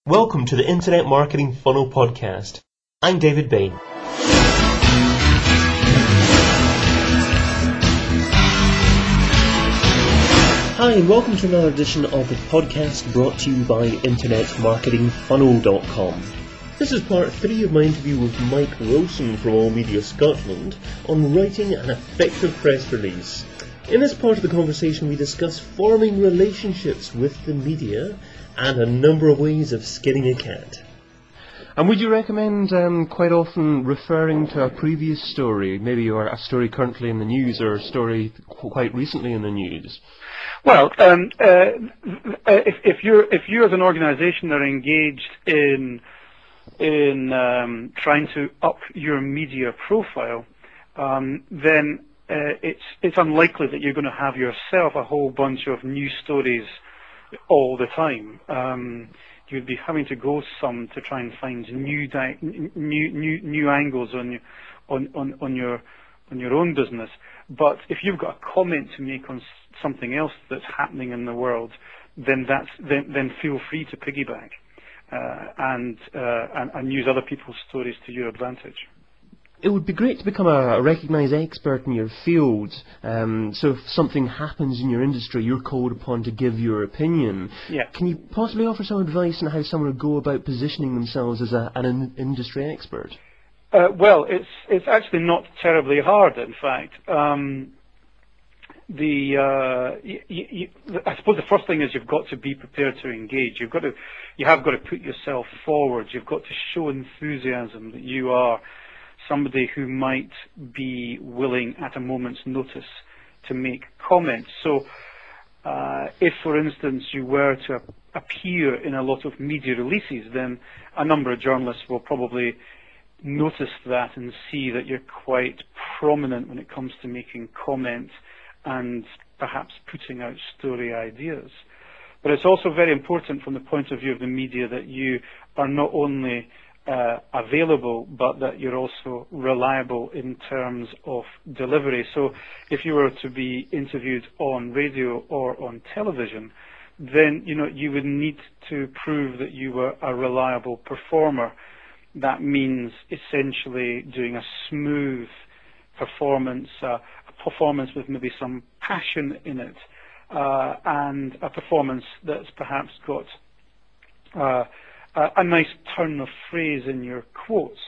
Welcome to the Internet Marketing Funnel Podcast. I'm David Bain. Hi, and welcome to another edition of the podcast brought to you by InternetMarketingFunnel.com. This is part 3 of my interview with Mike Wilson from All Media Scotland on writing an effective press release. In this part of the conversation, we discuss forming relationships with the media and a number of ways of skinning a cat. And would you recommend quite often referring to a previous story, maybe or a story currently in the news or a story quite recently in the news? Well, if you as an organisation are engaged in trying to up your media profile, then it's unlikely that you're going to have yourself a whole bunch of news stories all the time. You'd be having to go some to try and find new angles on your own business. But if you've got a comment to make on something else that's happening in the world, then feel free to piggyback and use other people's stories to your advantage. It would be great to become a recognised expert in your field. So if something happens in your industry, you're called upon to give your opinion. Yeah. Can you possibly offer some advice on how someone would go about positioning themselves as an industry expert? Well, it's actually not terribly hard, in fact. I suppose the first thing is you've got to be prepared to engage. You have got to put yourself forward. You've got to show enthusiasm that you are somebody who might be willing at a moment's notice to make comments. So if, for instance, you were to appear in a lot of media releases, then a number of journalists will probably notice that and see that you're quite prominent when it comes to making comments and perhaps putting out story ideas. But it's also very important from the point of view of the media that you are not only available, but that you're also reliable in terms of delivery. So if you were to be interviewed on radio or on television, then you would need to prove that you were a reliable performer. That means essentially doing a smooth performance, a performance with maybe some passion in it, and a performance that's perhaps got a nice turn of phrase in your quotes.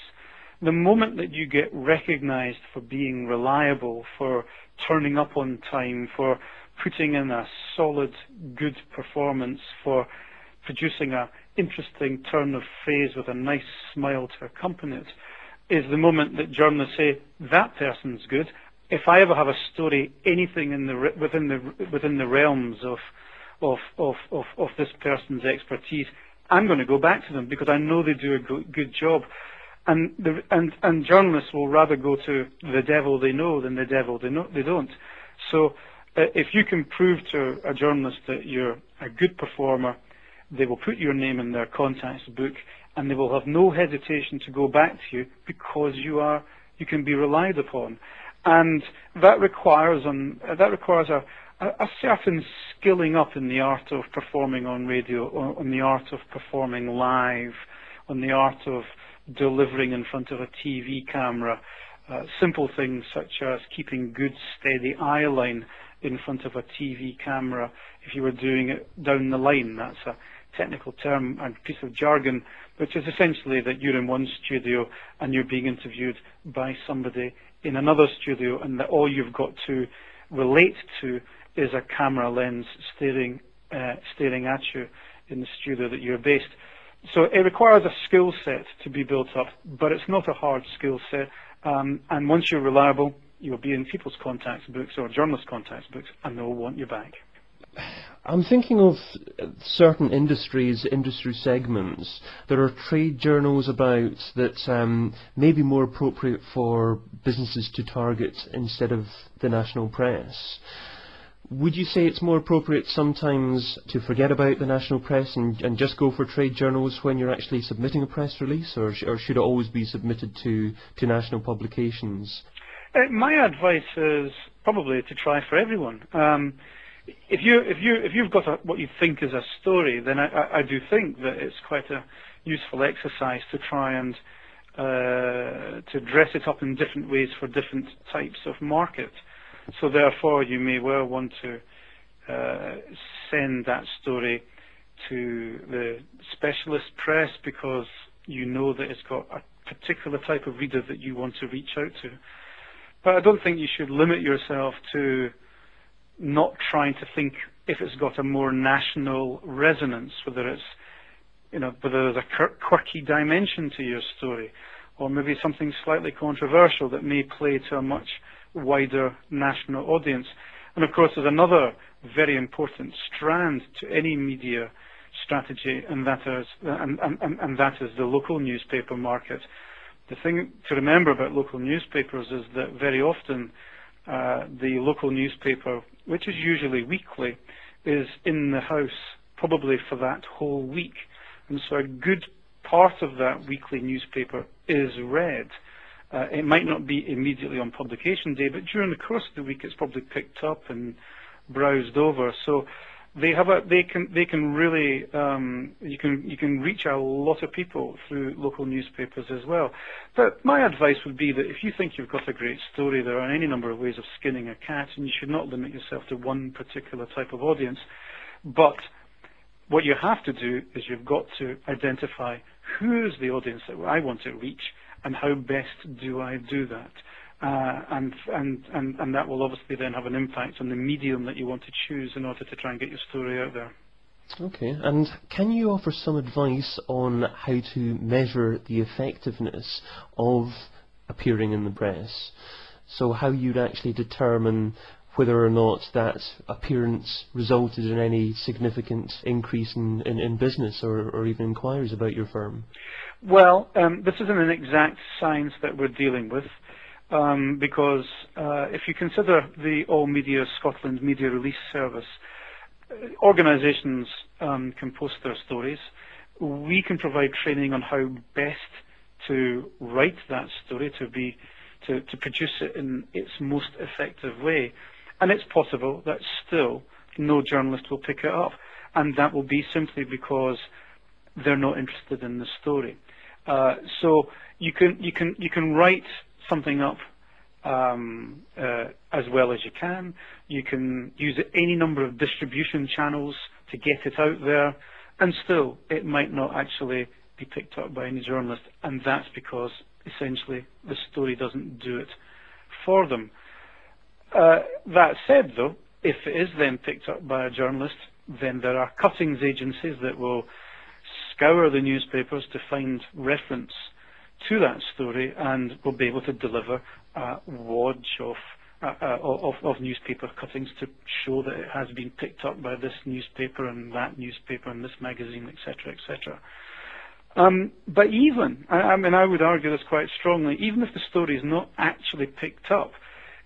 The moment that you get recognized for being reliable, for turning up on time, for putting in a solid, good performance, for producing an interesting turn of phrase with a nice smile to accompany it, is the moment that journalists say, that person's good. If I ever have a story, anything within the realms of this person's expertise, I'm going to go back to them because I know they do a good job, and journalists will rather go to the devil they know than the devil they don't. So if you can prove to a journalist that you're a good performer, they will put your name in their contacts book, and they will have no hesitation to go back to you because you can be relied upon, and that requires a certain skilling up in the art of performing on radio, on the art of performing live, on the art of delivering in front of a TV camera. Simple things such as keeping good, steady eye line in front of a TV camera. If you were doing it down the line, that's a technical term and piece of jargon, which is essentially that you're in one studio and you're being interviewed by somebody in another studio, and that all you've got to relate to is a camera lens staring at you in the studio that you're based. So it requires a skill set to be built up, but it's not a hard skill set. And once you're reliable, you'll be in people's contacts books or journalists' contacts books, and they'll want you back. I'm thinking of certain industry segments. There are trade journals about that may be more appropriate for businesses to target instead of the national press. Would you say it's more appropriate sometimes to forget about the national press and just go for trade journals when you're actually submitting a press release, or should it always be submitted to national publications? My advice is probably to try for everyone. if you've got what you think is a story, then I do think that it's quite a useful exercise to try and to dress it up in different ways for different types of market. So therefore, you may well want to send that story to the specialist press because you know that it's got a particular type of reader that you want to reach out to. But I don't think you should limit yourself to not trying to think if it's got a more national resonance, whether there's a quirky dimension to your story, or maybe something slightly controversial that may play to a much wider national audience. And of course, there's another very important strand to any media strategy, and that is the local newspaper market. The thing to remember about local newspapers is that very often the local newspaper, which is usually weekly, is in the house probably for that whole week. And so a good part of that weekly newspaper is read. It might not be immediately on publication day, but during the course of the week it's probably picked up and browsed over. So they can really you can reach a lot of people through local newspapers as well. But my advice would be that if you think you've got a great story, there are any number of ways of skinning a cat, and you should not limit yourself to one particular type of audience. But what you have to do is you've got to identify who is the audience that I want to reach, and how best do I do that. And that will obviously then have an impact on the medium that you want to choose in order to try and get your story out there. Okay, and can you offer some advice on how to measure the effectiveness of appearing in the press? So how you'd actually determine whether or not that appearance resulted in any significant increase in business or even inquiries about your firm? Well, this isn't an exact science that we're dealing with. Because if you consider the All Media Scotland Media Release Service, organisations can post their stories. We can provide training on how best to write that story, to produce it in its most effective way. And it's possible that still no journalist will pick it up, and that will be simply because they're not interested in the story. So you can write something up as well as you can. You can use any number of distribution channels to get it out there, and still it might not actually be picked up by any journalist, and that's because essentially the story doesn't do it for them. That said, though, if it is then picked up by a journalist, then there are cuttings agencies that will scour the newspapers to find reference to that story, and will be able to deliver a wad of newspaper cuttings to show that it has been picked up by this newspaper and this magazine, etc., etc. But even, I would argue this quite strongly, even if the story is not actually picked up,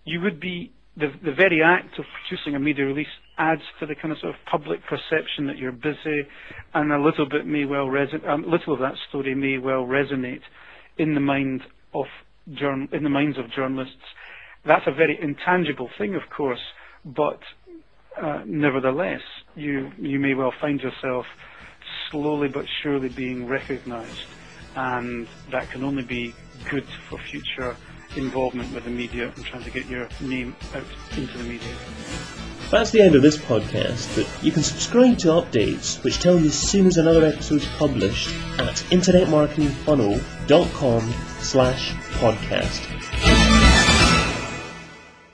you would be the very act of producing a media release adds to the kind of sort of public perception that you're busy, and a little of that story may well resonate in the minds of journalists. That's a very intangible thing, of course, but nevertheless, you may well find yourself slowly but surely being recognised, and that can only be good for future involvement with the media and trying to get your name out into the media. That's the end of this podcast, but you can subscribe to updates which tell you as soon as another episode is published at internetmarketingfunnel.com/podcast.